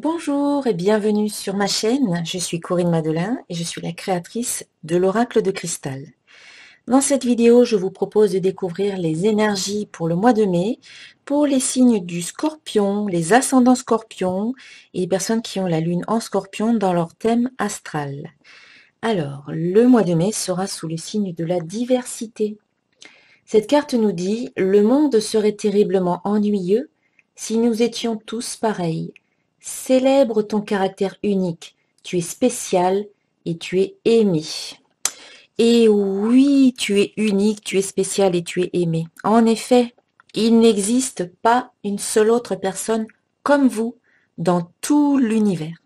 Bonjour et bienvenue sur ma chaîne, je suis Corinne Madelin et je suis la créatrice de l'Oracle de Cristal. Dans cette vidéo, je vous propose de découvrir les énergies pour le mois de mai, pour les signes du Scorpion, les ascendants Scorpion et les personnes qui ont la lune en Scorpion dans leur thème astral. Alors, le mois de mai sera sous le signe de la diversité. Cette carte nous dit « Le monde serait terriblement ennuyeux si nous étions tous pareils. Célèbre ton caractère unique, tu es spécial et tu es aimé. » Et oui, tu es unique, tu es spécial et tu es aimé. En effet, il n'existe pas une seule autre personne comme vous dans tout l'univers.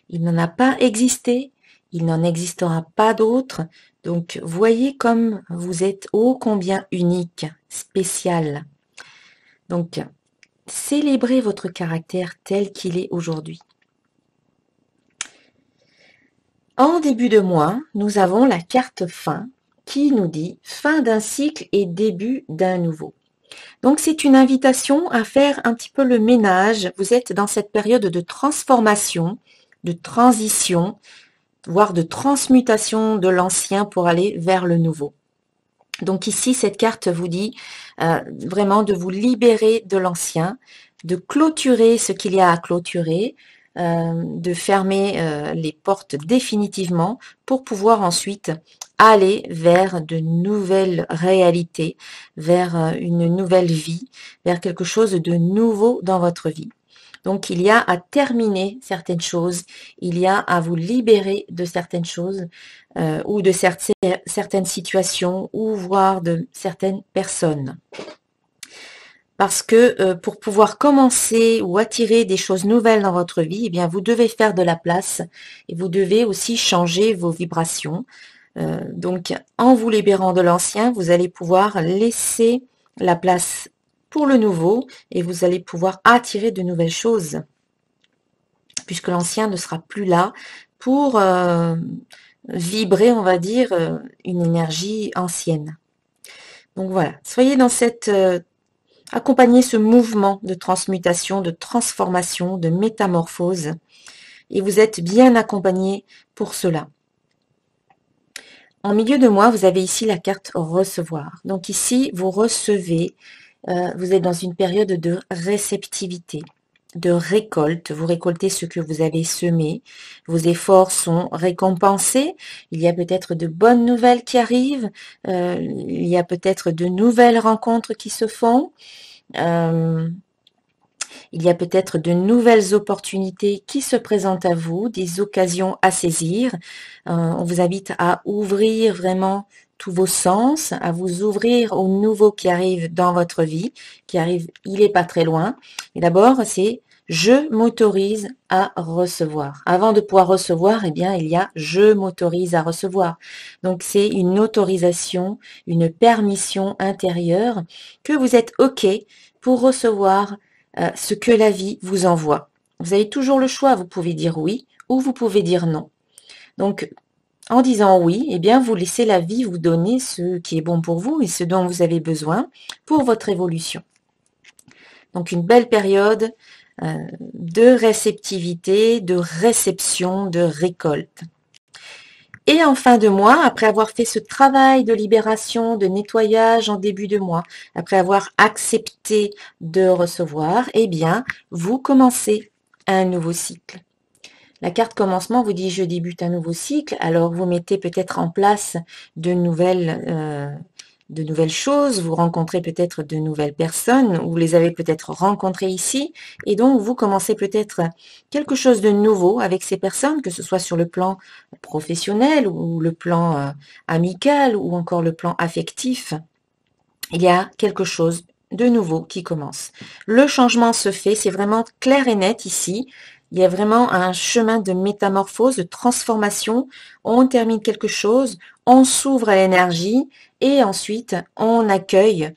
Il n'en a pas existé, il n'en existera pas d'autres. Donc, voyez comme vous êtes ô combien unique, spécial. Donc, célébrez votre caractère tel qu'il est aujourd'hui. En début de mois, nous avons la carte fin qui nous dit fin d'un cycle et début d'un nouveau. Donc c'est une invitation à faire un petit peu le ménage. Vous êtes dans cette période de transformation, de transition, voire de transmutation de l'ancien pour aller vers le nouveau. Donc ici, cette carte vous dit vraiment de vous libérer de l'ancien, de clôturer ce qu'il y a à clôturer, de fermer les portes définitivement pour pouvoir ensuite aller vers de nouvelles réalités, vers une nouvelle vie, vers quelque chose de nouveau dans votre vie. Donc, il y a à terminer certaines choses, il y a à vous libérer de certaines choses ou de certaines situations ou voire de certaines personnes. Parce que pour pouvoir commencer ou attirer des choses nouvelles dans votre vie, eh bien, vous devez faire de la place et vous devez aussi changer vos vibrations. Donc, en vous libérant de l'ancien, vous allez pouvoir laisser la place pour le nouveau et vous allez pouvoir attirer de nouvelles choses puisque l'ancien ne sera plus là pour vibrer, on va dire, une énergie ancienne. Donc voilà, soyez dans cette... accompagnez ce mouvement de transmutation, de transformation, de métamorphose et vous êtes bien accompagné pour cela. En milieu de mois, vous avez ici la carte recevoir. Donc ici, vous recevez, vous êtes dans une période de réceptivité, de récolte. Vous récoltez ce que vous avez semé. Vos efforts sont récompensés. Il y a peut-être de bonnes nouvelles qui arrivent. Il y a peut-être de nouvelles rencontres qui se font. Il y a peut-être de nouvelles opportunités qui se présentent à vous, des occasions à saisir. On vous invite à ouvrir vraiment tous vos sens, à vous ouvrir au nouveau qui arrive dans votre vie, qui arrive, il n'est pas très loin. Et d'abord, c'est je m'autorise à recevoir. Avant de pouvoir recevoir, eh bien, il y a je m'autorise à recevoir. Donc, c'est une autorisation, une permission intérieure que vous êtes OK pour recevoir ce que la vie vous envoie. Vous avez toujours le choix, vous pouvez dire oui ou vous pouvez dire non. Donc, en disant oui, eh bien, vous laissez la vie vous donner ce qui est bon pour vous et ce dont vous avez besoin pour votre évolution. Donc, une belle période de réceptivité, de réception, de récolte. Et en fin de mois, après avoir fait ce travail de libération, de nettoyage en début de mois, après avoir accepté de recevoir, eh bien, vous commencez un nouveau cycle. La carte commencement vous dit « Je débute un nouveau cycle », alors vous mettez peut-être en place de nouvelles choses, vous rencontrez peut-être de nouvelles personnes, vous les avez peut-être rencontrées ici, et donc vous commencez peut-être quelque chose de nouveau avec ces personnes, que ce soit sur le plan professionnel ou le plan amical ou encore le plan affectif. Il y a quelque chose de nouveau qui commence. Le changement se fait, c'est vraiment clair et net ici. Il y a vraiment un chemin de métamorphose, de transformation. On termine quelque chose, on s'ouvre à l'énergie et ensuite on accueille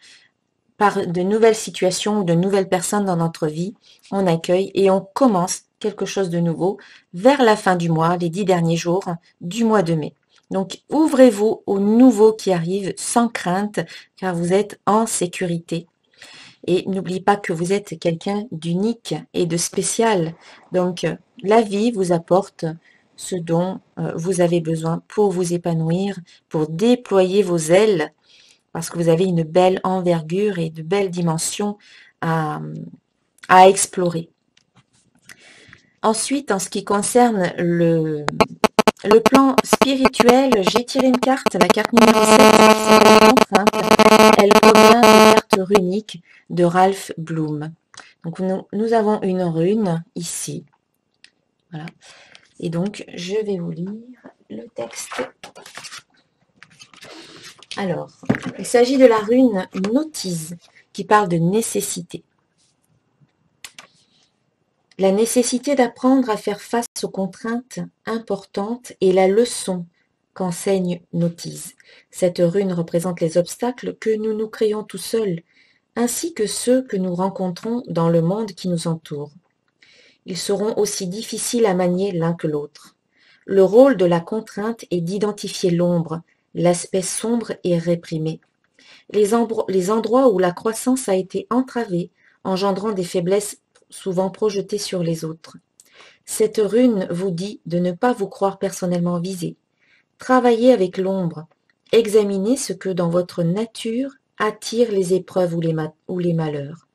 par de nouvelles situations ou de nouvelles personnes dans notre vie. On accueille et on commence quelque chose de nouveau vers la fin du mois, les 10 derniers jours du mois de mai. Donc, ouvrez-vous au nouveau qui arrive sans crainte, car vous êtes en sécurité. Et n'oubliez pas que vous êtes quelqu'un d'unique et de spécial. Donc, la vie vous apporte ce dont vous avez besoin pour vous épanouir, pour déployer vos ailes, parce que vous avez une belle envergure et de belles dimensions à explorer. Ensuite, en ce qui concerne le plan spirituel, j'ai tiré une carte, la carte numéro 7, qui s'appelle Contrainte. Elle provient des cartes runiques de Ralph Bloom. Donc nous avons une rune ici. Voilà. Et donc, je vais vous lire le texte. Alors, il s'agit de la rune Notice, qui parle de nécessité. La nécessité d'apprendre à faire face aux contraintes importantes est la leçon qu'enseigne Notice. Cette rune représente les obstacles que nous nous créons tout seuls, ainsi que ceux que nous rencontrons dans le monde qui nous entoure. Ils seront aussi difficiles à manier l'un que l'autre. Le rôle de la contrainte est d'identifier l'ombre, l'aspect sombre et réprimé. Les endroits où la croissance a été entravée, engendrant des faiblesses souvent projetées sur les autres. Cette rune vous dit de ne pas vous croire personnellement visé. Travaillez avec l'ombre. Examinez ce que dans votre nature attire les épreuves ou les malheurs.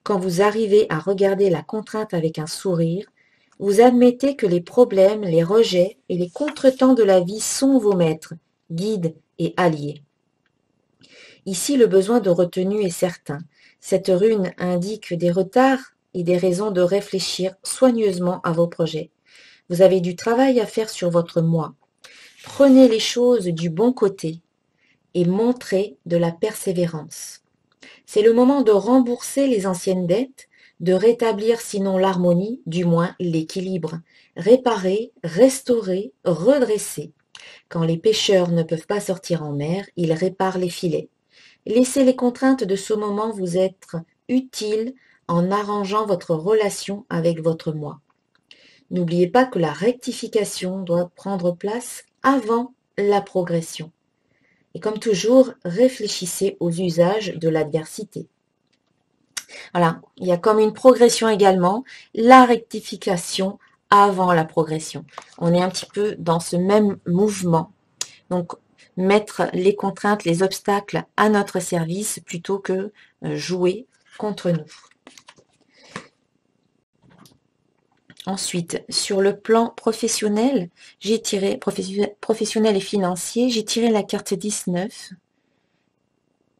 Quand vous arrivez à regarder la contrainte avec un sourire, vous admettez que les problèmes, les rejets et les contretemps de la vie sont vos maîtres, guides et alliés. Ici, le besoin de retenue est certain. Cette rune indique des retards et des raisons de réfléchir soigneusement à vos projets. Vous avez du travail à faire sur votre moi. Prenez les choses du bon côté et montrez de la persévérance. C'est le moment de rembourser les anciennes dettes, de rétablir sinon l'harmonie, du moins l'équilibre, réparer, restaurer, redresser. Quand les pêcheurs ne peuvent pas sortir en mer, ils réparent les filets. Laissez les contraintes de ce moment vous être utiles en arrangeant votre relation avec votre moi. N'oubliez pas que la rectification doit prendre place avant la progression. Et comme toujours, réfléchissez aux usages de l'adversité. Voilà, il y a comme une progression également, la rectification avant la progression. On est un petit peu dans ce même mouvement. Donc, mettre les contraintes, les obstacles à notre service plutôt que jouer contre nous. Ensuite, sur le plan professionnel, j'ai tiré, professionnel et financier, j'ai tiré la carte 19,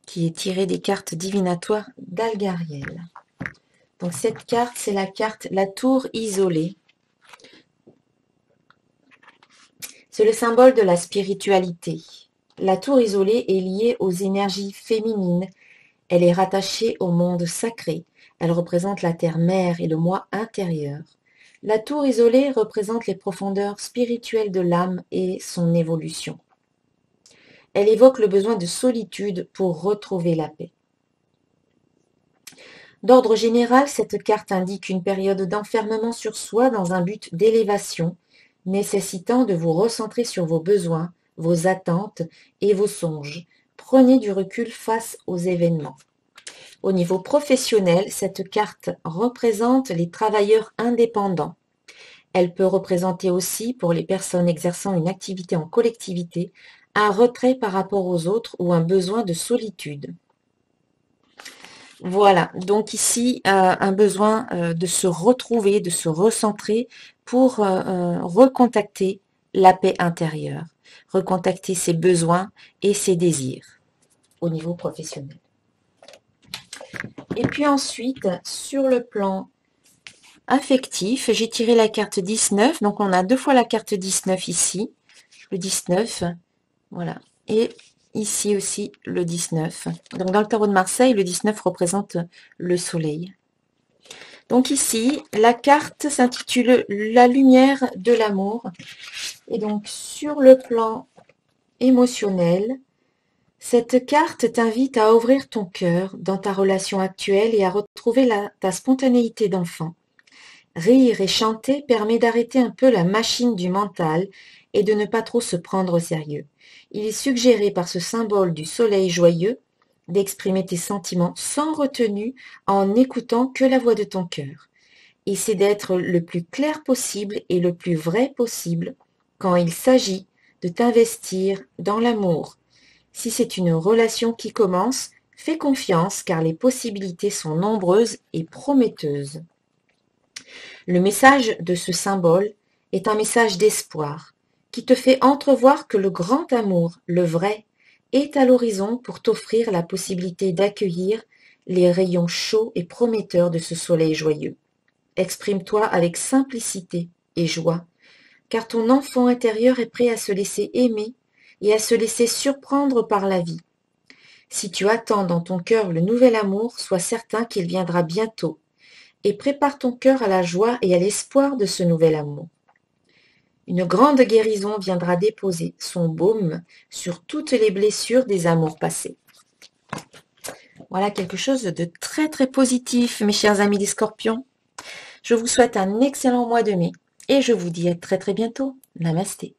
qui est tirée des cartes divinatoires d'Algariel. Donc cette carte, c'est la carte La Tour isolée. C'est le symbole de la spiritualité. La tour isolée est liée aux énergies féminines. Elle est rattachée au monde sacré. Elle représente la terre-mère et le moi intérieur. La tour isolée représente les profondeurs spirituelles de l'âme et son évolution. Elle évoque le besoin de solitude pour retrouver la paix. D'ordre général, cette carte indique une période d'enfermement sur soi dans un but d'élévation, nécessitant de vous recentrer sur vos besoins, vos attentes et vos songes. Prenez du recul face aux événements. Au niveau professionnel, cette carte représente les travailleurs indépendants. Elle peut représenter aussi, pour les personnes exerçant une activité en collectivité, un retrait par rapport aux autres ou un besoin de solitude. Voilà, donc ici, un besoin de se retrouver, de se recentrer pour recontacter la paix intérieure, recontacter ses besoins et ses désirs au niveau professionnel. Et puis ensuite, sur le plan affectif, j'ai tiré la carte 19, donc on a deux fois la carte 19 ici, le 19, voilà, et ici aussi le 19. Donc dans le tarot de Marseille, le 19 représente le soleil. Donc ici, la carte s'intitule La lumière de l'amour. Et donc sur le plan émotionnel, cette carte t'invite à ouvrir ton cœur dans ta relation actuelle et à retrouver ta spontanéité d'enfant. Rire et chanter permet d'arrêter un peu la machine du mental et de ne pas trop se prendre au sérieux. Il est suggéré par ce symbole du soleil joyeux d'exprimer tes sentiments sans retenue en n'écoutant que la voix de ton cœur. Essaie d'être le plus clair possible et le plus vrai possible quand il s'agit de t'investir dans l'amour. Si c'est une relation qui commence, fais confiance car les possibilités sont nombreuses et prometteuses. Le message de ce symbole est un message d'espoir qui te fait entrevoir que le grand amour, le vrai, est à l'horizon pour t'offrir la possibilité d'accueillir les rayons chauds et prometteurs de ce soleil joyeux. Exprime-toi avec simplicité et joie, car ton enfant intérieur est prêt à se laisser aimer et à se laisser surprendre par la vie. Si tu attends dans ton cœur le nouvel amour, sois certain qu'il viendra bientôt, et prépare ton cœur à la joie et à l'espoir de ce nouvel amour. Une grande guérison viendra déposer son baume sur toutes les blessures des amours passés. Voilà quelque chose de très très positif, mes chers amis des Scorpions. Je vous souhaite un excellent mois de mai et je vous dis à très très bientôt. Namasté.